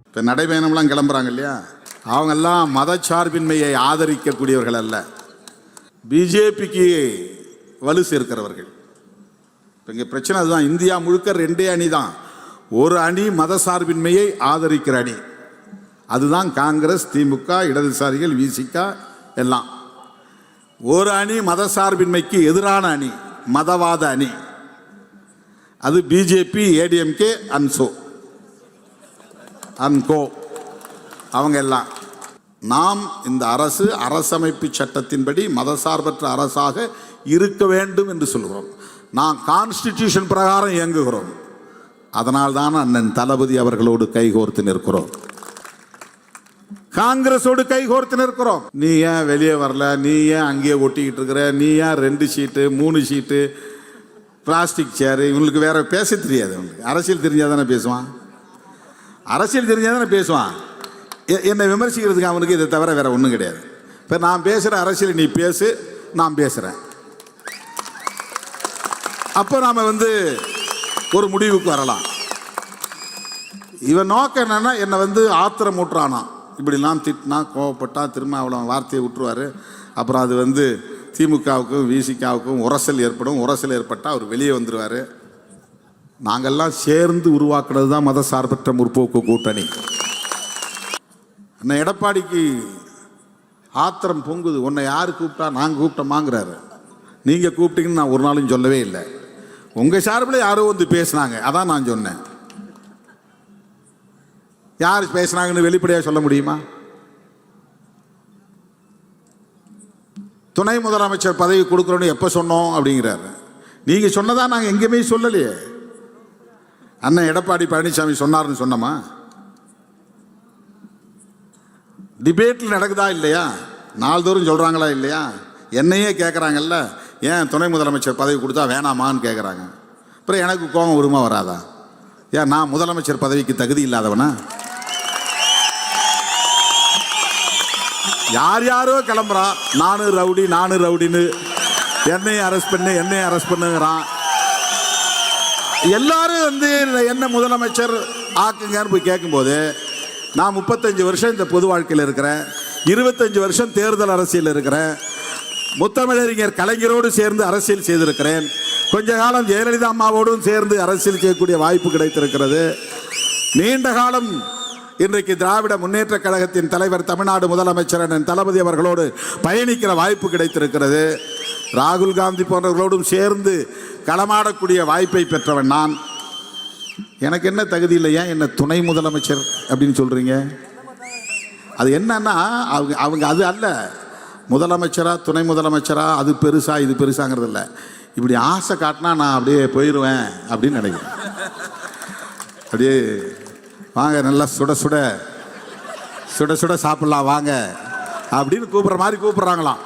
இப்போ நடைபயணம்லாம் கிளம்புறாங்க இல்லையா, அவங்கெல்லாம் மதச்சார்பின்மையை ஆதரிக்கக்கூடியவர்கள் அல்ல, பிஜேபிக்கு வலு சேர்க்கிறவர்கள். இப்போ இங்கே பிரச்சனை அதுதான். இந்தியா முழுக்க ரெண்டே அணி தான். ஒரு அணி மதசார்பின்மையை ஆதரிக்கிற அணி, அதுதான் காங்கிரஸ், திமுக, இடதுசாரிகள், விசிக எல்லாம். ஒரு அணி மதசார்பின்மைக்கு எதிரான அணி, மதவாத அணி, அது பிஜேபி, ஏடிஎம்கே, அன்கோ அவங்க எல்லாம். நாம் இந்த அரசு அரசமைப்பு சட்டத்தின்படி மதசார்பற்ற அரசாக இருக்க வேண்டும் என்று சொல்கிறோம். நாம் கான்ஸ்டிடியூஷன் பிரகாரம் இயங்குகிறோம். அதனால்தான் அண்ணன் தளபதி அவர்களோடு கைகோர்த்து நிற்கிறோம், காங்கிரஸோடு கைகோர்த்து நிற்கிறோம். நீ ஏன் வெளியே வரல, நீ ஏன் அங்கேயே ஒட்டிக்கிட்டு இருக்கிற, நீ ஏன் 2 சீட்டு 3 சீட்டு பிளாஸ்டிக் சேரு, இவங்களுக்கு வேற பேச தெரியாது. அரசியல் தெரிஞ்சாதானே பேசுவான், அரசியல் தெரிஞ்சாதானே பேசுவான். என்னை விமர்சிக்கிறதுக்கு அவனுக்கு இதை தவிர வேற ஒன்றும் கிடையாது. இப்போ நான் பேசுகிற அரசியல் நீ பேசு, நான் பேசுகிறேன். அப்போ நாம் ஒரு முடிவுக்கு வரலாம். இவன் நோக்கம் என்னன்னா, என்னை ஆத்திரம் ஊட்டுறானா, இப்படிலாம் திட்டினா கோவப்பட்டா திரும்ப அவ்வளோ வார்த்தையை விட்டுருவார். அப்புறம் அது திமுகவுக்கும் விசிகாவுக்கும் உரசல் ஏற்படும். உரசல் ஏற்பட்டால் அவர் வெளியே வந்துடுவார். நாங்கள்லாம் சேர்ந்து உருவாக்குறது தான் மதசார்பற்ற முற்போக்கு கூட்டணி. அண்ணன் எடப்பாடிக்கு ஆத்திரம் பொங்குது. உன்னை யார் கூப்பிட்டா, நாங்கள் கூப்பிட்டோமாங்கிறாரு. நீங்கள் கூப்பிட்டீங்கன்னு நான் ஒரு நாளும் சொல்லவே இல்லை. உங்கள் சார்பில் யாரோ பேசினாங்க, அதான் நான் சொன்னேன். யார் பேசினாங்கன்னு வெளிப்படையாக சொல்ல முடியுமா? துணை முதலமைச்சர் பதவி கொடுக்குறோன்னு எப்போ சொன்னோம் அப்படிங்கிறாரு. நீங்கள் சொன்னதா நாங்கள் எங்கேயுமே சொல்லலையே. அண்ணன் எடப்பாடி பழனிசாமி சொன்னார்னு சொன்னோமா? டிபேட்டில் நடக்குதா இல்லையா? நாள்தோறும் சொல்கிறாங்களா இல்லையா? என்னையே கேட்குறாங்கல்ல, ஏன் துணை முதலமைச்சர் பதவி கொடுத்தா வேணாமான்னு கேட்குறாங்க. அப்புறம் எனக்கு கோபம் வருமா வராதா? ஏன் நான் முதலமைச்சர் பதவிக்கு தகுதி இல்லாதவனா? யார் யாரோ கிளம்புறான், நானும் ரவுடின்னு என்னையும் அரெஸ்ட் பண்ணுங்கிறான். எல்லாரும் என்ன முதலமைச்சர் ஆக்குங்கன்னு போய் கேட்கும்போது, நான் 35 வருஷம் இந்த பொது வாழ்க்கையில் இருக்கிறேன், 25 வருஷம் தேர்தல் அரசியல் இருக்கிறேன், முத்தமிழறிஞர் கலைஞரோடு சேர்ந்து அரசியல் செய்திருக்கிறேன், கொஞ்ச காலம் ஜெயலலிதா அம்மாவோடும் சேர்ந்து அரசியல் செய்யக்கூடிய வாய்ப்பு கிடைத்திருக்கிறது. நீண்ட காலம் இன்றைக்கு திராவிட முன்னேற்ற கழகத்தின் தலைவர், தமிழ்நாடு முதலமைச்சர் அண்ணன் தளபதி அவர்களோடு பயணிக்கிற வாய்ப்பு கிடைத்திருக்கிறது. ராகுல் காந்தி போன்றவர்களோடும் சேர்ந்து களமாடக்கூடிய வாய்ப்பை பெற்றவன் நான். எனக்கு என்ன தகுதி இல்லையா என்ன துணை முதலமைச்சர் அப்படின்னு சொல்றீங்க? அது என்னன்னா, அவங்க அது அல்ல, முதலமைச்சரா துணை முதலமைச்சரா அது பெருசா இது பெருசாங்கிறது இல்லை. இப்படி ஆசை காட்டினா நான் அப்படியே போயிடுவேன் அப்படின்னு நினைக்கிறேன். அப்படியே வாங்க, நல்லா சுட சுட சாப்பிடலாம் வாங்க அப்படின்னு கூப்பிட்ற மாதிரி கூப்பிட்றாங்களாம்.